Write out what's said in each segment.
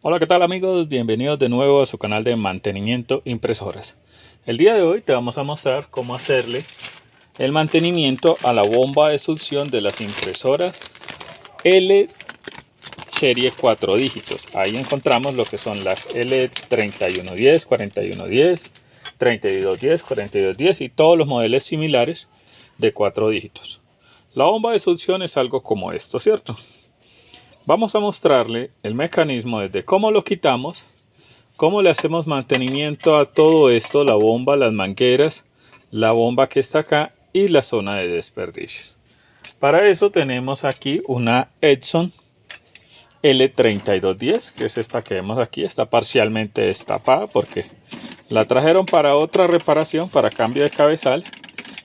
Hola, ¿qué tal amigos? Bienvenidos de nuevo a su canal de mantenimiento impresoras. El día de hoy te vamos a mostrar cómo hacerle el mantenimiento a la bomba de succión de las impresoras L serie 4 dígitos. Ahí encontramos lo que son las L3110, 4110, 3210, 4210 y todos los modelos similares de 4 dígitos. La bomba de succión es algo como esto, ¿cierto? Vamos a mostrarle el mecanismo desde cómo lo quitamos, cómo le hacemos mantenimiento a todo esto, la bomba, las mangueras, la bomba que está acá y la zona de desperdicios. Para eso tenemos aquí una Edson L3210, que es esta que vemos aquí. Está parcialmente destapada porque la trajeron para otra reparación, para cambio de cabezal,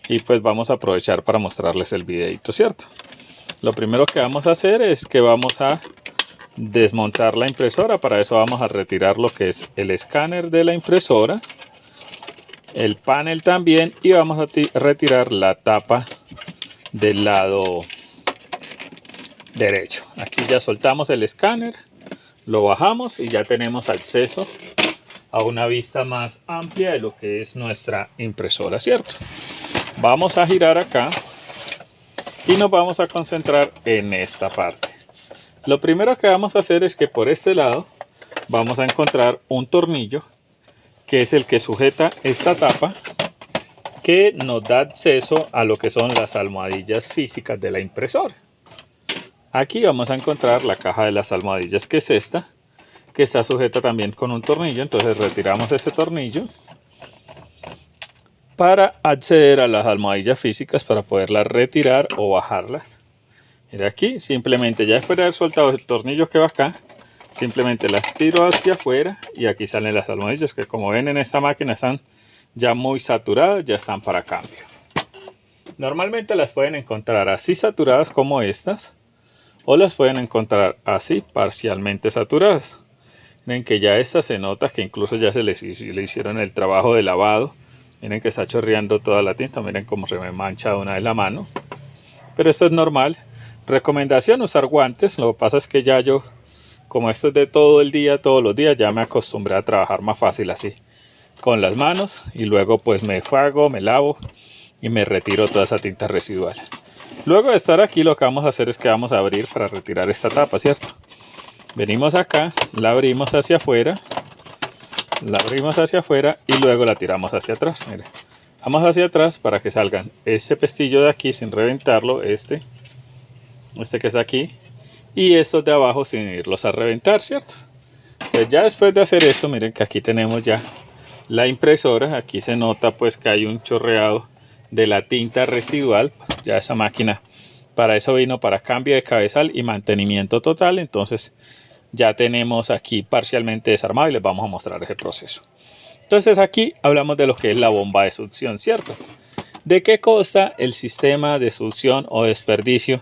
y pues vamos a aprovechar para mostrarles el videito, ¿cierto? Lo primero que vamos a hacer es que vamos a desmontar la impresora. Para eso vamos a retirar lo que es el escáner de la impresora, el panel también, y vamos a retirar la tapa del lado derecho. Aquí ya soltamos el escáner, lo bajamos y ya tenemos acceso a una vista más amplia de lo que es nuestra impresora, ¿cierto? Vamos a girar acá y nos vamos a concentrar en esta parte. Lo primero que vamos a hacer es que por este lado vamos a encontrar un tornillo que es el que sujeta esta tapa, que nos da acceso a lo que son las almohadillas físicas de la impresora. Aquí vamos a encontrar la caja de las almohadillas, que es esta, que está sujeta también con un tornillo. Entonces retiramos ese tornillo para acceder a las almohadillas físicas, para poderlas retirar o bajarlas. Mira, aquí simplemente, ya después de haber soltado el tornillo que va acá, simplemente las tiro hacia afuera y aquí salen las almohadillas, que como ven en esta máquina están ya muy saturadas, ya están para cambio. Normalmente las pueden encontrar así saturadas como estas, o las pueden encontrar así parcialmente saturadas. Miren que ya esta se nota que incluso ya le hicieron el trabajo de lavado. Miren que está chorreando toda la tinta. Miren cómo se me mancha una vez la mano. Pero esto es normal. Recomendación: usar guantes. Lo que pasa es que ya yo, como esto es de todo el día, todos los días, ya me acostumbré a trabajar más fácil así, con las manos. Y luego pues me enjuago, me lavo y me retiro toda esa tinta residual. Luego de estar aquí, lo que vamos a hacer es que vamos a abrir para retirar esta tapa, ¿cierto? Venimos acá, la abrimos hacia afuera. La abrimos hacia afuera y luego la tiramos hacia atrás. Mire, vamos hacia atrás para que salgan este pestillo de aquí sin reventarlo, este que está aquí, y estos de abajo sin irlos a reventar, ¿cierto? Pues ya después de hacer esto, miren que aquí tenemos ya la impresora. Aquí se nota pues que hay un chorreado de la tinta residual. Ya esa máquina para eso vino, para cambio de cabezal y mantenimiento total. Entonces ya tenemos aquí parcialmente desarmado y les vamos a mostrar ese proceso. Entonces aquí hablamos de lo que es la bomba de succión, ¿cierto? ¿De qué consta el sistema de succión o desperdicio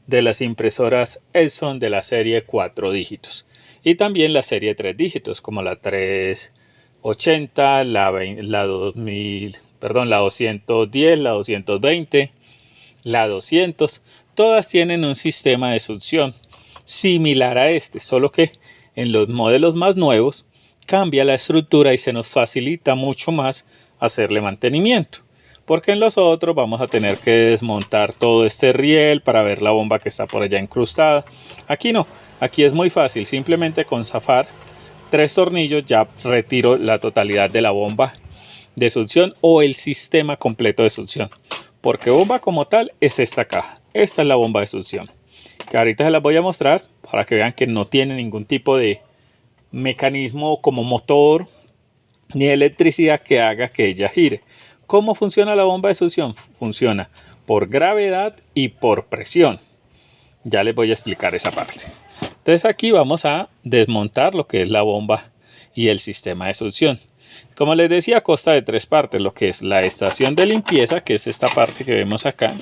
de las impresoras Edson de la serie 4 dígitos? Y también la serie 3 dígitos, como la 380, la 2000, perdón, la 210, la 220, la 200. Todas tienen un sistema de succión similar a este, solo que en los modelos más nuevos cambia la estructura y se nos facilita mucho más hacerle mantenimiento, porque en los otros vamos a tener que desmontar todo este riel para ver la bomba que está por allá incrustada. Aquí no, aquí es muy fácil, simplemente con zafar 3 tornillos ya retiro la totalidad de la bomba de succión o el sistema completo de succión, porque bomba como tal es esta caja. Esta es la bomba de succión, que ahorita se las voy a mostrar para que vean que no tiene ningún tipo de mecanismo como motor ni electricidad que haga que ella gire. ¿Cómo funciona la bomba de succión? Funciona por gravedad y por presión. Ya les voy a explicar esa parte. Entonces aquí vamos a desmontar lo que es la bomba y el sistema de succión. Como les decía, consta de 3 partes, lo que es la estación de limpieza, que es esta parte que vemos acá.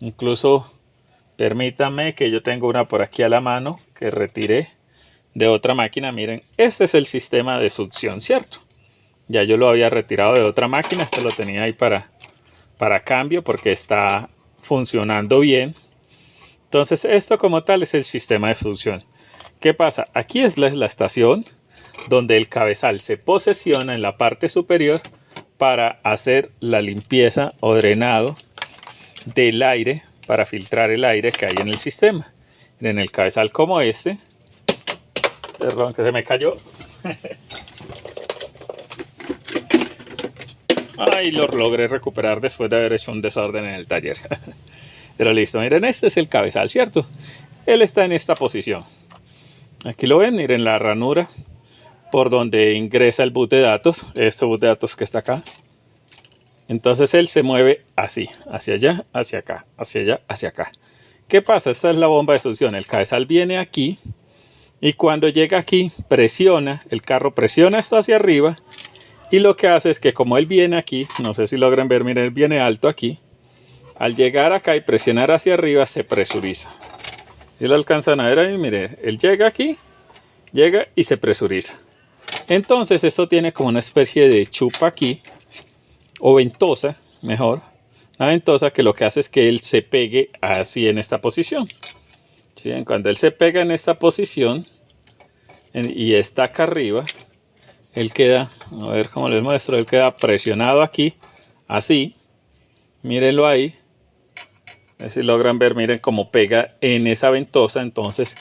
Incluso permítanme que yo tengo una por aquí a la mano que retiré de otra máquina. Miren, este es el sistema de succión, ¿cierto? Ya yo lo había retirado de otra máquina. Este lo tenía ahí para cambio porque está funcionando bien. Entonces esto como tal es el sistema de succión. ¿Qué pasa? Aquí es la estación donde el cabezal se posesiona en la parte superior para hacer la limpieza o drenado del aire, para filtrar el aire que hay en el sistema. En el cabezal como este, perdón que se me cayó. Ay, lo logré recuperar después de haber hecho un desorden en el taller. Pero listo, miren, este es el cabezal, ¿cierto? Él está en esta posición. Aquí lo ven, miren la ranura por donde ingresa el bus de datos, este bus de datos que está acá. Entonces él se mueve así, hacia allá, hacia acá, hacia allá, hacia acá. ¿Qué pasa? Esta es la bomba de succión. El cabezal viene aquí y cuando llega aquí presiona, el carro presiona esto hacia arriba y lo que hace es que como él viene aquí, no sé si logran ver, miren, él viene alto aquí. Al llegar acá y presionar hacia arriba se presuriza. ¿Y lo alcanzan a ver ahí? Miren, él llega aquí, llega y se presuriza. Entonces esto tiene como una especie de chupa aquí, o ventosa, mejor. Una ventosa que lo que hace es que él se pegue así en esta posición. ¿Sí? Cuando él se pega en esta posición y está acá arriba, él queda, a ver cómo les muestro, él queda presionado aquí, así. Mírenlo ahí. A ver si logran ver, miren cómo pega en esa ventosa. Entonces,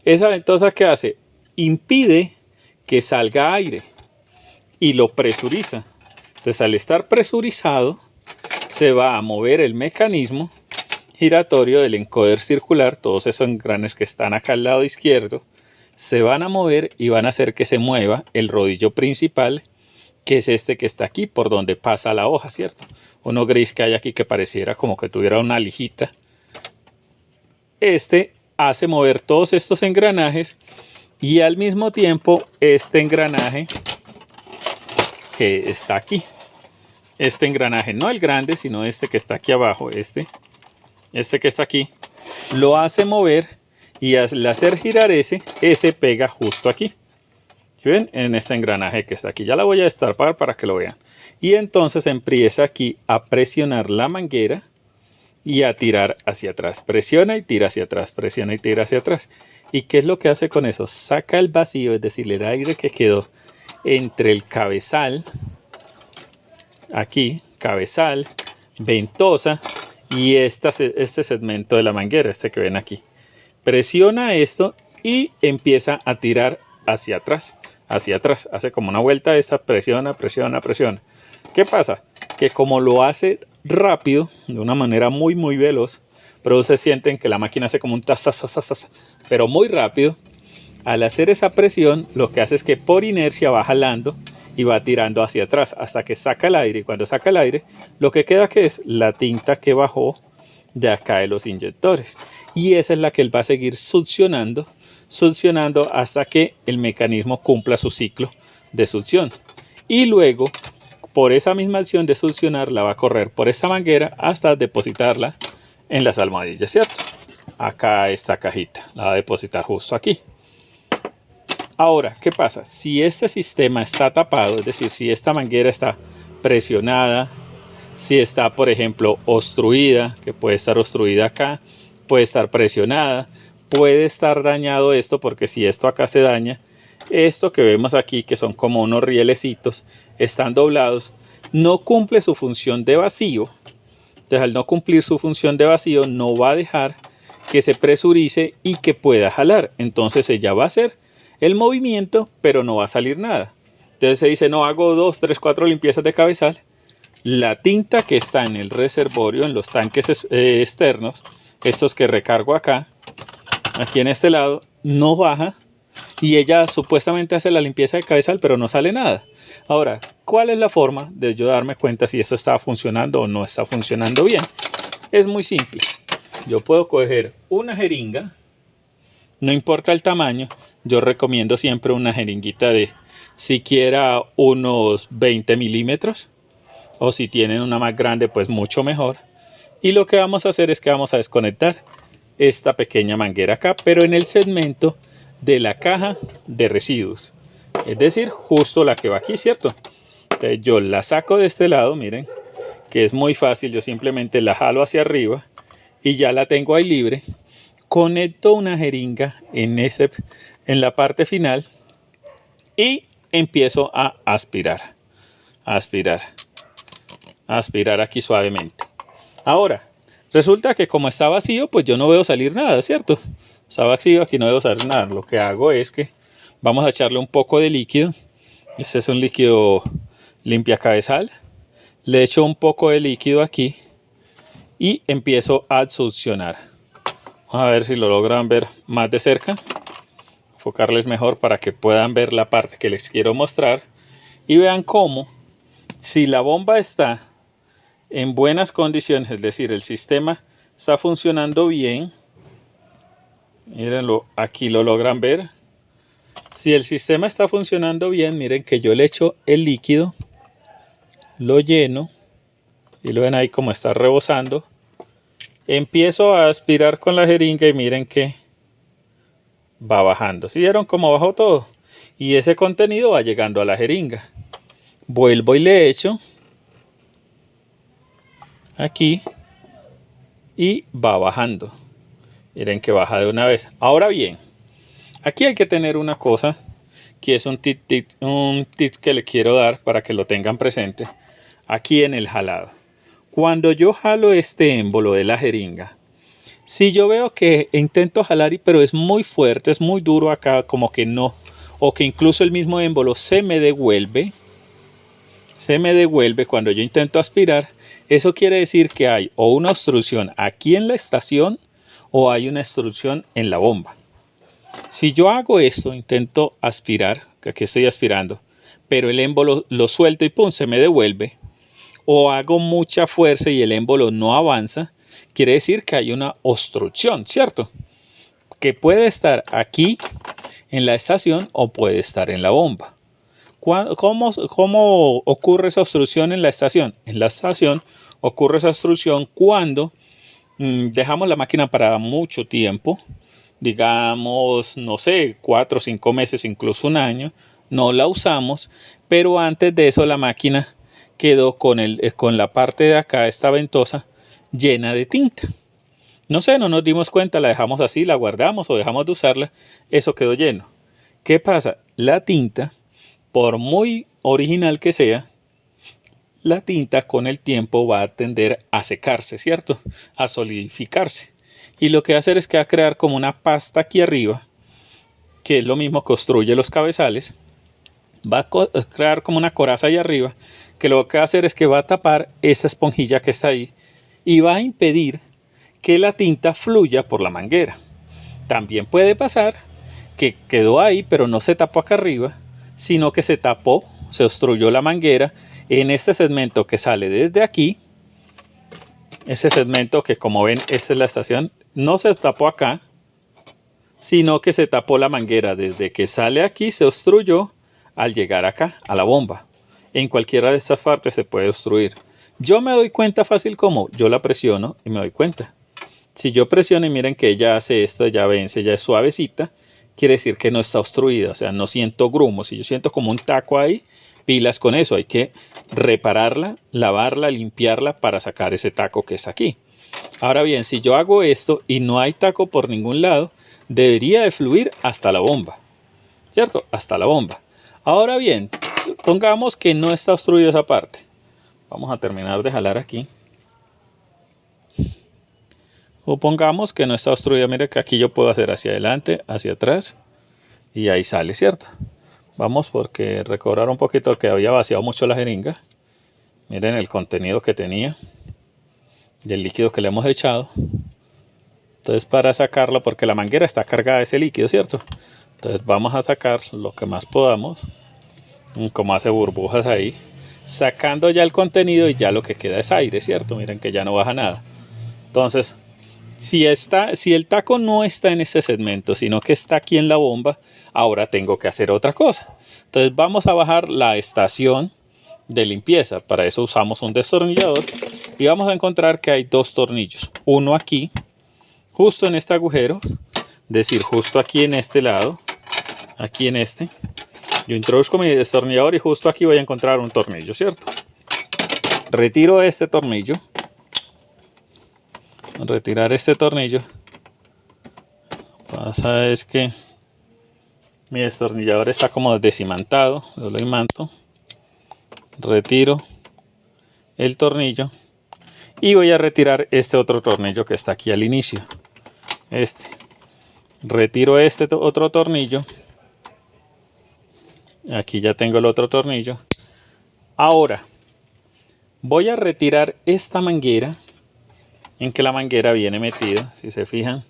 esa ventosa que hace, impide que salga aire y lo presuriza. Entonces, al estar presurizado, se va a mover el mecanismo giratorio del encoder circular. Todos esos engranes que están acá al lado izquierdo se van a mover y van a hacer que se mueva el rodillo principal, que es este que está aquí, por donde pasa la hoja, ¿cierto? Uno gris que hay aquí que pareciera como que tuviera una lijita. Este hace mover todos estos engranajes y al mismo tiempo este engranaje que está aquí. Este engranaje, no el grande, sino este que está aquí abajo, este que está aquí, lo hace mover y al hacer girar ese pega justo aquí. ¿Sí ven? En este engranaje que está aquí. Ya la voy a destapar para que lo vean. Y entonces empieza aquí a presionar la manguera y a tirar hacia atrás. Presiona y tira hacia atrás, presiona y tira hacia atrás. ¿Y qué es lo que hace con eso? Saca el vacío, es decir, el aire que quedó entre el cabezal, aquí, cabezal, ventosa y este segmento de la manguera, este que ven aquí. Presiona esto y empieza a tirar hacia atrás, hace como una vuelta esta, presiona, presiona, presiona. ¿Qué pasa? Que como lo hace rápido, de una manera muy muy veloz, pero ustedes sienten que la máquina hace como un tas, tas, tas, tas, tas, pero muy rápido. Al hacer esa presión, lo que hace es que por inercia va jalando y va tirando hacia atrás hasta que saca el aire. Y cuando saca el aire, lo que queda que es la tinta que bajó de acá de los inyectores. Y esa es la que él va a seguir succionando hasta que el mecanismo cumpla su ciclo de succión. Y luego, por esa misma acción de succionar, la va a correr por esta manguera hasta depositarla en las almohadillas, ¿cierto? Acá esta cajita, la va a depositar justo aquí. Ahora, ¿qué pasa? Si este sistema está tapado, es decir, si esta manguera está presionada, si está, por ejemplo, obstruida, que puede estar obstruida acá, puede estar presionada, puede estar dañado esto, porque si esto acá se daña, esto que vemos aquí, que son como unos rielecitos, están doblados, no cumple su función de vacío. Entonces, al no cumplir su función de vacío, no va a dejar que se presurice y que pueda jalar. Entonces, ella va a hacer el movimiento, pero no va a salir nada. Entonces se dice, no, hago 2, 3, 4 limpiezas de cabezal. La tinta que está en el reservorio, en los tanques externos, estos que recargo acá, aquí en este lado, no baja. Y ella supuestamente hace la limpieza de cabezal, pero no sale nada. Ahora, ¿cuál es la forma de yo darme cuenta si esto está funcionando o no está funcionando bien? Es muy simple. Yo puedo coger una jeringa, no importa el tamaño, yo recomiendo siempre una jeringuita de siquiera unos 20 milímetros. O si tienen una más grande, pues mucho mejor. Y lo que vamos a hacer es que vamos a desconectar esta pequeña manguera acá, pero en el segmento de la caja de residuos. Es decir, justo la que va aquí, ¿cierto? Entonces yo la saco de este lado, miren, que es muy fácil. Yo simplemente la jalo hacia arriba y ya la tengo ahí libre. conecto una jeringa en la parte final y empiezo a aspirar, aspirar aquí suavemente. Ahora, resulta que como está vacío, pues yo no veo salir nada, ¿cierto? Está vacío, aquí no veo salir nada. Lo que hago es que vamos a echarle un poco de líquido. Este es un líquido limpiacabezal. Le echo un poco de líquido aquí y empiezo a succionar. Vamos a ver si lo logran ver más de cerca. Enfocarles mejor para que puedan ver la parte que les quiero mostrar. Y vean cómo, si la bomba está en buenas condiciones, es decir, el sistema está funcionando bien. Mírenlo, aquí lo logran ver. Si el sistema está funcionando bien, miren que yo le echo el líquido, lo lleno y lo ven ahí como está rebosando. Empiezo a aspirar con la jeringa y miren que va bajando. ¿Sí vieron cómo bajó todo? Y ese contenido va llegando a la jeringa. Vuelvo y le echo aquí y va bajando. Miren que baja de una vez. Ahora bien, aquí hay que tener una cosa que es un tip que le quiero dar para que lo tengan presente aquí en el jalado. Cuando yo jalo este émbolo de la jeringa, si yo veo que intento jalar pero es muy fuerte, es muy duro acá, como que no, o que incluso el mismo émbolo se me devuelve cuando yo intento aspirar, eso quiere decir que hay o una obstrucción aquí en la estación o hay una obstrucción en la bomba. Si yo hago esto, intento aspirar, que aquí estoy aspirando, pero el émbolo lo suelto y pum, se me devuelve, o hago mucha fuerza y el émbolo no avanza, quiere decir que hay una obstrucción, ¿cierto? Que puede estar aquí en la estación o puede estar en la bomba. ¿Cómo ocurre esa obstrucción en la estación? En la estación ocurre esa obstrucción cuando dejamos la máquina para mucho tiempo, digamos, no sé, 4 o 5 meses, incluso un año, no la usamos, pero antes de eso la máquina quedó con la parte de acá, esta ventosa, llena de tinta. No sé, no nos dimos cuenta, la dejamos así, la guardamos o dejamos de usarla, eso quedó lleno. ¿Qué pasa? La tinta, por muy original que sea, la tinta con el tiempo va a tender a secarse, ¿cierto? A solidificarse. Y lo que va a hacer es que va a crear como una pasta aquí arriba, que es lo mismo que obstruye los cabezales. Va a crear como una coraza ahí arriba, que lo que va a hacer es que va a tapar esa esponjilla que está ahí y va a impedir que la tinta fluya por la manguera. También puede pasar que quedó ahí, pero no se tapó acá arriba, sino que se tapó, se obstruyó la manguera en este segmento que sale desde aquí. Ese segmento que, como ven, esta es la estación, no se tapó acá, sino que se tapó la manguera desde que sale aquí, se obstruyó al llegar acá a la bomba. En cualquiera de estas partes se puede obstruir. Yo me doy cuenta fácil como yo la presiono y me doy cuenta. Si yo presiono y miren que ella hace esto, ya vence, ya es suavecita, quiere decir que no está obstruida, o sea, no siento grumos. Si yo siento como un taco ahí, pilas con eso, hay que repararla, lavarla, limpiarla para sacar ese taco que está aquí. Ahora bien, si yo hago esto y no hay taco por ningún lado, debería de fluir hasta la bomba, ¿cierto? Hasta la bomba. Ahora bien, pongamos que no está obstruida esa parte. Vamos a terminar de jalar aquí. O pongamos que no está obstruida. Mire que aquí yo puedo hacer hacia adelante, hacia atrás. Y ahí sale, ¿cierto? Vamos porque recobrar un poquito que había vaciado mucho la jeringa. Miren el contenido que tenía. Y el líquido que le hemos echado. Entonces para sacarlo, porque la manguera está cargada de ese líquido, ¿cierto? Entonces vamos a sacar lo que más podamos. Como hace burbujas ahí. Sacando ya el contenido y ya lo que queda es aire, ¿cierto? Miren que ya no baja nada. Entonces, si el taco no está en este segmento, sino que está aquí en la bomba, ahora tengo que hacer otra cosa. Entonces vamos a bajar la estación de limpieza. Para eso usamos un destornillador y vamos a encontrar que hay dos tornillos. Uno aquí, justo en este agujero, es decir, justo aquí en este lado, aquí en este. Yo introduzco mi destornillador y justo aquí voy a encontrar un tornillo, ¿cierto? Retiro este tornillo. Retirar este tornillo, Pasa es que mi destornillador está como desimantado. Yo lo imanto, retiro el tornillo y voy a retirar este otro tornillo que está aquí al inicio. Retiro este otro tornillo. Aquí ya tengo el otro tornillo. Ahora voy a retirar esta manguera, en que la manguera viene metida, si se fijan,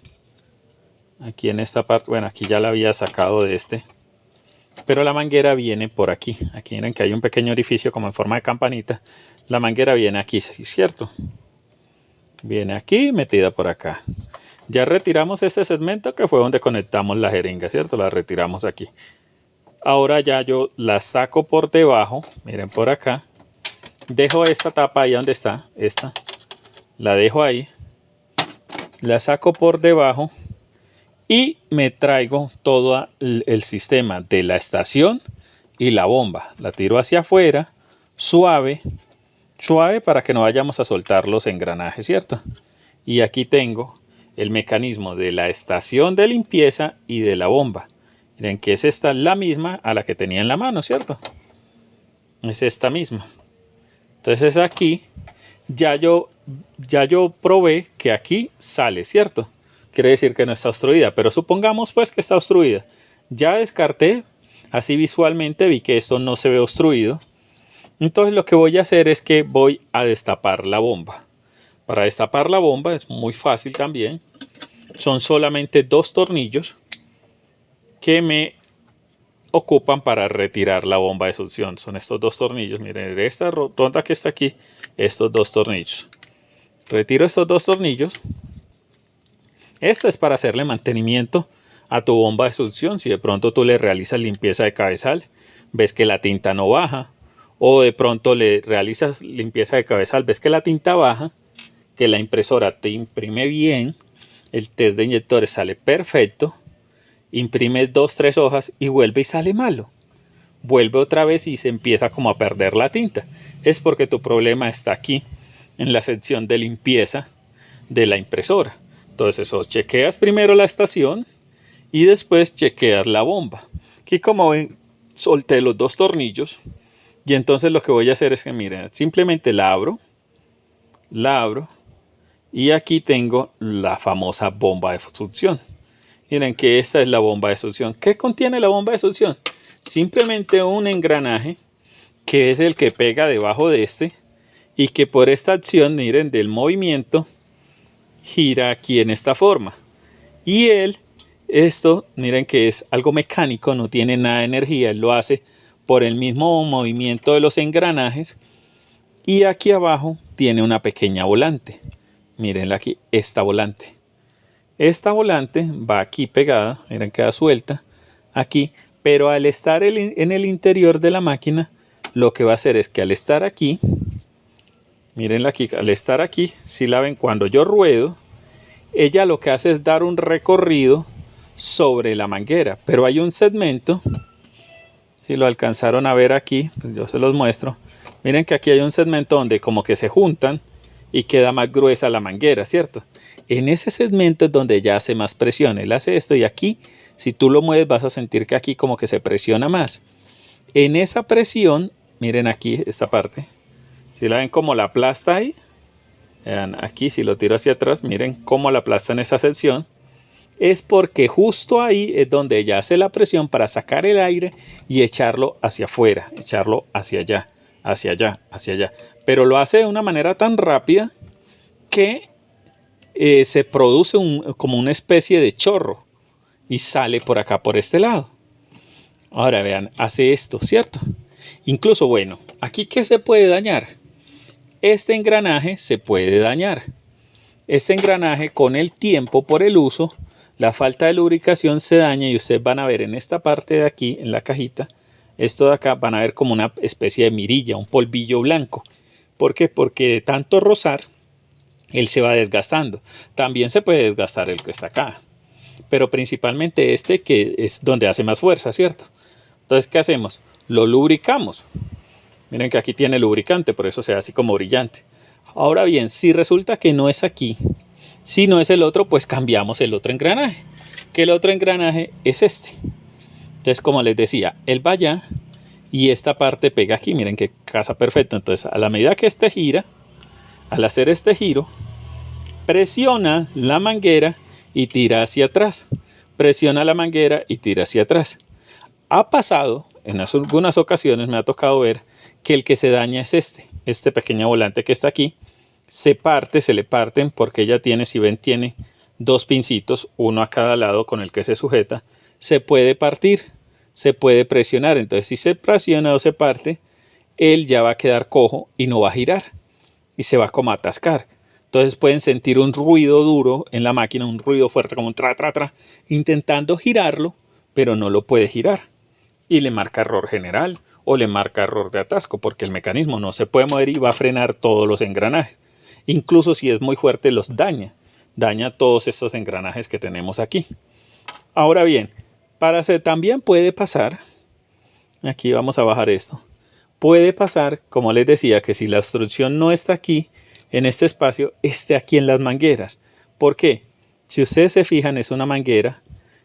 aquí en esta parte. Bueno, aquí ya la había sacado de pero la manguera viene por aquí. Aquí miren que hay un pequeño orificio como en forma de campanita. La manguera viene aquí, ¿sí, cierto? Viene aquí, metida por acá. Ya retiramos este segmento que fue donde conectamos la jeringa, ¿cierto? La retiramos aquí. Ahora ya yo la saco por debajo, miren por acá. Dejo esta tapa ahí donde está, la dejo ahí. La saco por debajo y me traigo todo el sistema de la estación y la bomba. La tiro hacia afuera, suave, suave para que no vayamos a soltar los engranajes, ¿cierto? Y aquí tengo el mecanismo de la estación de limpieza y de la bomba. Miren que es esta la misma a la que tenía en la mano, ¿cierto? Es esta misma. Entonces aquí ya yo probé que aquí sale, ¿cierto? Quiere decir que no está obstruida, pero supongamos pues que está obstruida. Ya descarté, así visualmente vi que esto no se ve obstruido. Entonces lo que voy a hacer es que voy a destapar la bomba. Para destapar la bomba es muy fácil también. Son solamente 2 tornillos que me ocupan para retirar la bomba de succión. Son estos 2 tornillos. Miren, de esta rotonda que está aquí, estos 2 tornillos. Retiro estos 2 tornillos. Esto es para hacerle mantenimiento a tu bomba de succión. Si de pronto tú le realizas limpieza de cabezal, ves que la tinta no baja, o de pronto le realizas limpieza de cabezal, ves que la tinta baja, que la impresora te imprime bien, el test de inyectores sale perfecto, imprimes 2-3 hojas y vuelve y sale malo. Vuelve otra vez y se empieza como a perder la tinta. Es porque tu problema está aquí, en la sección de limpieza de la impresora. Entonces chequeas primero la estación y después chequeas la bomba. Aquí como ven, solté los 2 tornillos y entonces lo que voy a hacer es que miren, simplemente la abro y aquí tengo la famosa bomba de succión. Miren que esta es la bomba de succión. ¿Qué contiene la bomba de succión? Simplemente un engranaje que es el que pega debajo de y que por esta acción, miren, del movimiento, gira aquí en esta forma. Y esto, miren que es algo mecánico, no tiene nada de energía, él lo hace por el mismo movimiento de los engranajes. Y aquí abajo tiene una pequeña volante. Mírenla aquí, esta volante. Esta volante va aquí pegada, miren, queda suelta aquí, pero al estar en el interior de la máquina, lo que va a hacer es que al estar aquí, mírenla aquí, al estar aquí, si la ven, cuando yo ruedo, ella lo que hace es dar un recorrido sobre la manguera, pero hay un segmento, si lo alcanzaron a ver aquí, pues yo se los muestro. Miren que aquí hay un segmento donde como que se juntan y queda más gruesa la manguera, ¿cierto? En ese segmento es donde ya hace más presión. Él hace esto y aquí, si tú lo mueves, vas a sentir que aquí como que se presiona más. En esa presión, miren aquí esta parte, si la ven como la aplasta ahí, vean aquí, si lo tiro hacia atrás, miren cómo la aplasta en esa sección. Es porque justo ahí es donde ella hace la presión para sacar el aire y echarlo hacia afuera, echarlo hacia allá, hacia allá, hacia allá. Pero lo hace de una manera tan rápida que se produce como una especie de chorro y sale por acá, por este lado. Ahora vean, hace esto, ¿cierto? Incluso, bueno, aquí ¿qué se puede dañar? Este engranaje se puede dañar. Este engranaje con el tiempo, por el uso, la falta de lubricación se daña y ustedes van a ver en esta parte de aquí, en la cajita, esto de acá, van a ver como una especie de mirilla, un polvillo blanco. ¿Por qué? Porque de tanto rozar, él se va desgastando. También se puede desgastar el que está acá, pero principalmente este que es donde hace más fuerza, ¿cierto? Entonces, ¿qué hacemos? Lo lubricamos. Miren que aquí tiene lubricante, por eso se ve así como brillante. Ahora bien, si resulta que no es aquí, si no es el otro, pues cambiamos el otro engranaje. que el otro engranaje es este. Entonces, como les decía, él va allá y esta parte pega aquí. Miren que casa perfecto. Entonces, a la medida que este gira, al hacer este giro, presiona la manguera y tira hacia atrás. Presiona la manguera y tira hacia atrás. Ha pasado, en algunas ocasiones me ha tocado ver que el que se daña es este pequeño volante que está aquí. Se le parten porque ya tiene, si ven, tiene dos pincitos, uno a cada lado con el que se sujeta. Se puede partir, se puede presionar. Entonces, si se presiona o se parte, él ya va a quedar cojo y no va a girar y se va como a atascar. Entonces pueden sentir un ruido duro en la máquina, un ruido fuerte como un tra, tra, tra, intentando girarlo, pero no lo puede girar. Y le marca error general o le marca error de atasco, porque el mecanismo no se puede mover y va a frenar todos los engranajes. Incluso si es muy fuerte los daña. Daña todos estos engranajes que tenemos aquí. Ahora bien, también puede pasar, aquí vamos a bajar esto. Puede pasar, como les decía, que si la obstrucción no está aquí, en este espacio, esté aquí en las mangueras. ¿Por qué? Si ustedes se fijan, es una manguera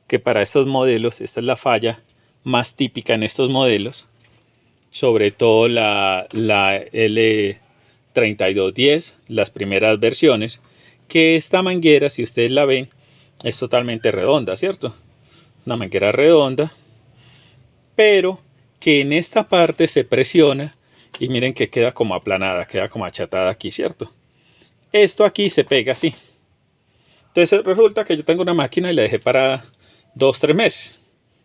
que para estos modelos, esta es la falla más típica en estos modelos, sobre todo la L3210, las primeras versiones, que esta manguera, si ustedes la ven, es totalmente redonda, ¿cierto? Una manguera redonda, pero que en esta parte se presiona y miren que queda como aplanada, queda como achatada aquí, ¿cierto? Esto aquí se pega así. Entonces resulta que yo tengo una máquina y la dejé para 2-3 meses,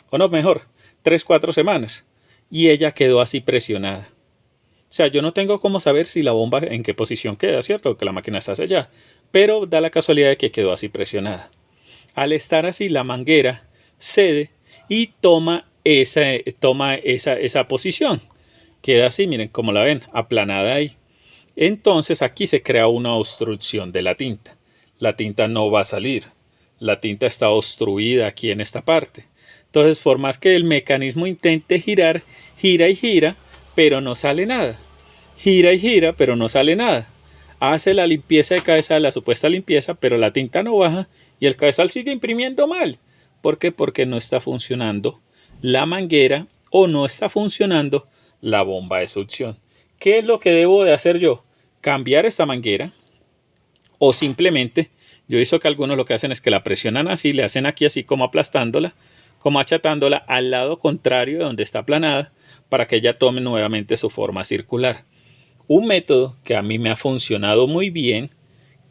o no, mejor, 3-4 semanas, y ella quedó así presionada. O sea, yo no tengo cómo saber si la bomba en qué posición queda, ¿cierto? Que la máquina está hacia allá, pero da la casualidad de que quedó así presionada. Al estar así, la manguera cede y toma esa posición. Queda así, miren cómo la ven, aplanada ahí. Entonces aquí se crea una obstrucción de la tinta. La tinta no va a salir. La tinta está obstruida aquí en esta parte. Entonces, por más que el mecanismo intente girar, gira y gira, pero no sale nada. Gira y gira, pero no sale nada. Hace la limpieza de cabezal, la supuesta limpieza, pero la tinta no baja y el cabezal sigue imprimiendo mal. ¿Por qué? Porque no está funcionando la manguera o no está funcionando la bomba de succión. ¿Qué es lo que debo de hacer yo? Cambiar esta manguera o simplemente, yo he visto que algunos lo que hacen es que la presionan así, le hacen aquí así como aplastándola, como achatándola al lado contrario de donde está aplanada para que ella tome nuevamente su forma circular. Un método que a mí me ha funcionado muy bien,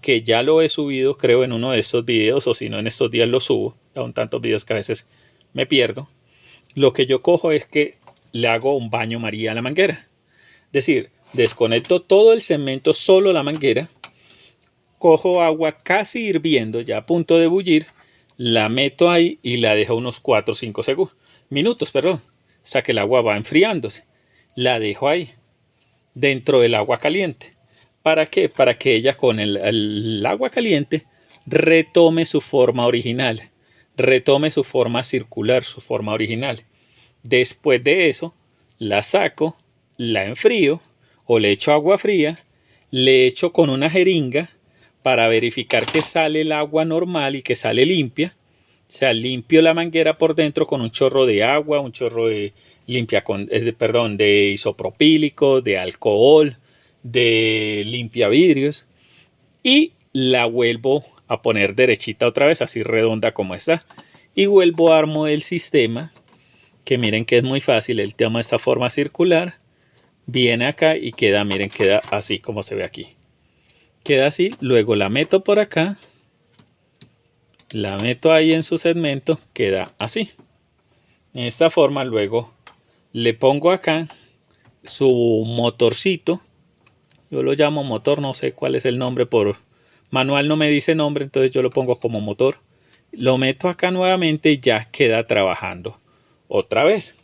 que ya lo he subido creo en uno de estos videos, o si no en estos días lo subo, aún tantos videos que a veces me pierdo. Lo que yo cojo es que le hago un baño María a la manguera. Es decir, desconecto todo el cemento, solo la manguera, cojo agua casi hirviendo, ya a punto de bullir, la meto ahí y la dejo unos 4 o 5 minutos, hasta que el agua va enfriándose. La dejo ahí, dentro del agua caliente. ¿Para qué? Para que ella con el agua caliente retome su forma original, retome su forma circular, su forma original. Después de eso, la saco, la enfrío o le echo agua fría, le echo con una jeringa para verificar que sale el agua normal y que sale limpia. O sea, limpio la manguera por dentro con un chorro de agua, un chorro de de isopropílico, de alcohol, de limpiavidrios, y la vuelvo a poner derechita otra vez, así redonda como está, y vuelvo a armar el sistema, que miren que es muy fácil. Él toma esta forma circular, viene acá y queda, miren, queda así como se ve aquí. Queda así, luego la meto por acá, la meto ahí en su segmento, queda así. En esta forma luego le pongo acá su motorcito, yo lo llamo motor, no sé cuál es el nombre, por manual no me dice nombre, entonces yo lo pongo como motor. Lo meto acá nuevamente y ya queda trabajando otra vez.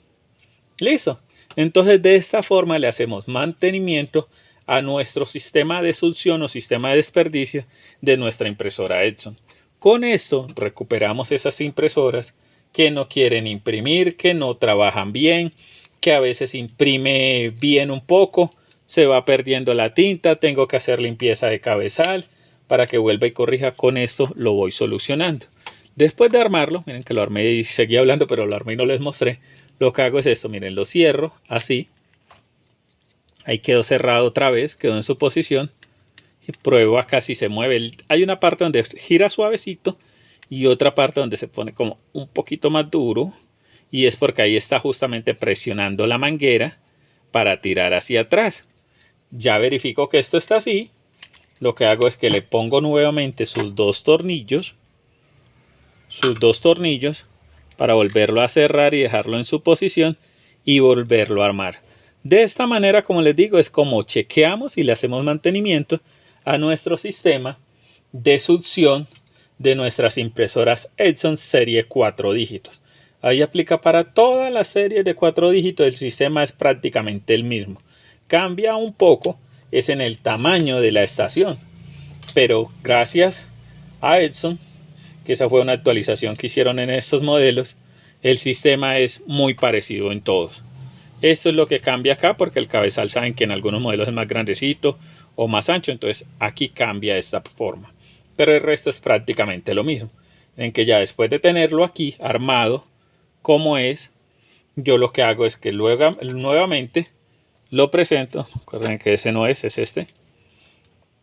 Listo. Entonces de esta forma le hacemos mantenimiento a nuestro sistema de succión o sistema de desperdicio de nuestra impresora Epson. Con esto recuperamos esas impresoras que no quieren imprimir, que no trabajan bien, que a veces imprime bien un poco, se va perdiendo la tinta, tengo que hacer limpieza de cabezal para que vuelva y corrija. Con esto lo voy solucionando. Después de armarlo, miren que lo armé y seguí hablando, pero lo armé y no les mostré. Lo que hago es esto, miren, lo cierro así. Ahí quedó cerrado otra vez, quedó en su posición. Y pruebo acá si se mueve. Hay una parte donde gira suavecito y otra parte donde se pone como un poquito más duro. Y es porque ahí está justamente presionando la manguera para tirar hacia atrás. Ya verifico que esto está así. Lo que hago es que le pongo nuevamente sus dos tornillos para volverlo a cerrar y dejarlo en su posición y volverlo a armar. De esta manera, como les digo, es como chequeamos y le hacemos mantenimiento a nuestro sistema de succión de nuestras impresoras Epson serie 4 dígitos. Ahí aplica para todas las series de 4 dígitos, el sistema es prácticamente el mismo. Cambia un poco, es en el tamaño de la estación, pero gracias a Epson, que esa fue una actualización que hicieron en estos modelos, el sistema es muy parecido en todos. Esto es lo que cambia acá, porque el cabezal saben que en algunos modelos es más grandecito o más ancho, entonces aquí cambia esta forma. Pero el resto es prácticamente lo mismo. En que ya después de tenerlo aquí armado como es, yo lo que hago es que luego nuevamente lo presento. Recuerden que ese no es este.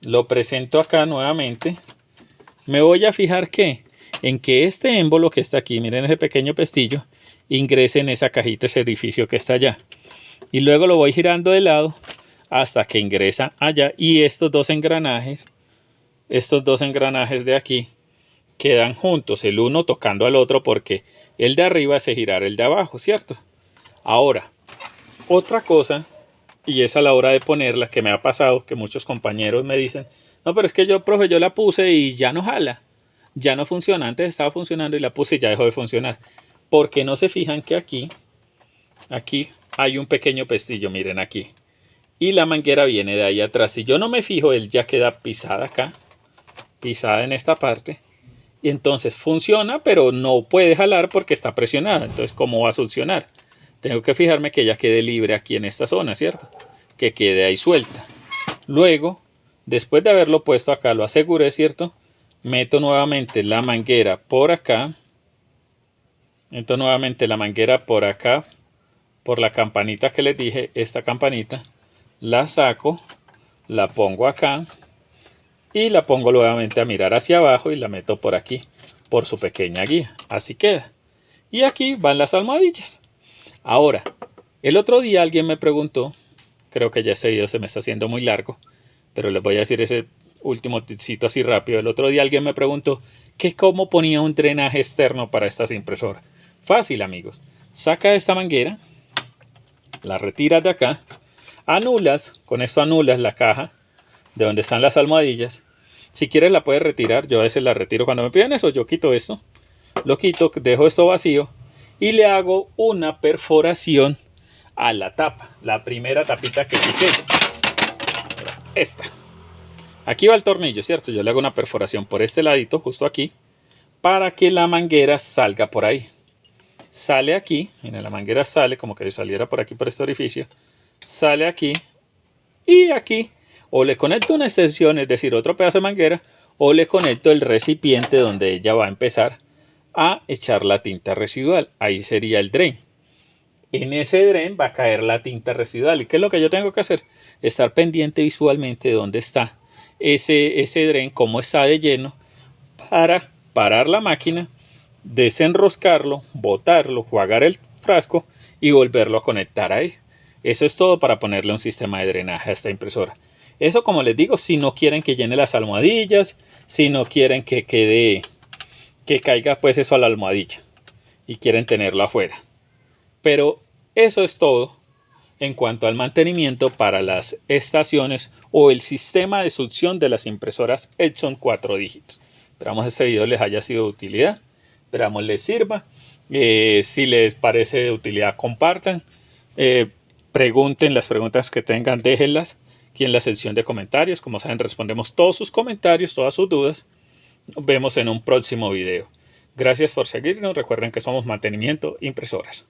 Lo presento acá nuevamente. Me voy a fijar en que este émbolo que está aquí, miren ese pequeño pestillo, ingrese en esa cajita, ese orificio que está allá. Y luego lo voy girando de lado hasta que ingresa allá. Y estos dos engranajes de aquí quedan juntos, el uno tocando al otro, porque el de arriba hace girar el de abajo, ¿cierto? Ahora, otra cosa, y es a la hora de ponerla, que me ha pasado, que muchos compañeros me dicen, no, pero es que yo, profe, yo la puse y ya no jala, ya no funciona. Antes estaba funcionando y la puse y ya dejó de funcionar. Porque no se fijan que aquí hay un pequeño pestillo, miren aquí. Y la manguera viene de ahí atrás. Si yo no me fijo, él ya queda pisada acá, pisada en esta parte. Y entonces funciona, pero no puede jalar porque está presionada. Entonces, ¿cómo va a funcionar? Tengo que fijarme que ella quede libre aquí en esta zona, ¿cierto? Que quede ahí suelta. Luego, después de haberlo puesto acá, lo aseguré, ¿cierto? Meto nuevamente la manguera por acá. Meto nuevamente la manguera por acá, por la campanita que les dije, esta campanita. La saco, la pongo acá y la pongo nuevamente a mirar hacia abajo y la meto por aquí, por su pequeña guía. Así queda. Y aquí van las almohadillas. Ahora, el otro día alguien me preguntó, creo que ya este video se me está haciendo muy largo, pero les voy a decir ese último tipcito así rápido. El otro día alguien me preguntó que cómo ponía un drenaje externo para estas impresoras. Fácil, amigos. Saca esta manguera, la retiras de acá, anulas, con esto anulas la caja de donde están las almohadillas. Si quieres la puedes retirar, yo a veces la retiro cuando me piden eso, yo quito esto, lo quito, dejo esto vacío y le hago una perforación a la tapa, la primera tapita que quité, esta. Aquí va el tornillo, ¿cierto? Yo le hago una perforación por este ladito, justo aquí, para que la manguera salga por ahí. Sale aquí, miren, la manguera sale como que saliera por aquí, por este orificio. Sale aquí y aquí. O le conecto una extensión, es decir, otro pedazo de manguera, o le conecto el recipiente donde ella va a empezar a echar la tinta residual. Ahí sería el drain. En ese drain va a caer la tinta residual. ¿Y qué es lo que yo tengo que hacer? Estar pendiente visualmente de dónde está ese drain, cómo está de lleno, para parar la máquina, desenroscarlo, botarlo, jugar el frasco y volverlo a conectar ahí. Eso es todo para ponerle un sistema de drenaje a esta impresora. Eso, como les digo, si no quieren que llene las almohadillas, si no quieren que caiga pues eso a la almohadilla y quieren tenerlo afuera. Pero eso es todo en cuanto al mantenimiento para las estaciones o el sistema de succión de las impresoras Epson 4 dígitos. Esperamos este video les haya sido de utilidad. Esperamos les sirva. Si les parece de utilidad, compartan. Pregunten las preguntas que tengan, déjenlas aquí en la sección de comentarios. Como saben, respondemos todos sus comentarios, todas sus dudas. Nos vemos en un próximo video. Gracias por seguirnos. Recuerden que somos Mantenimiento Impresoras.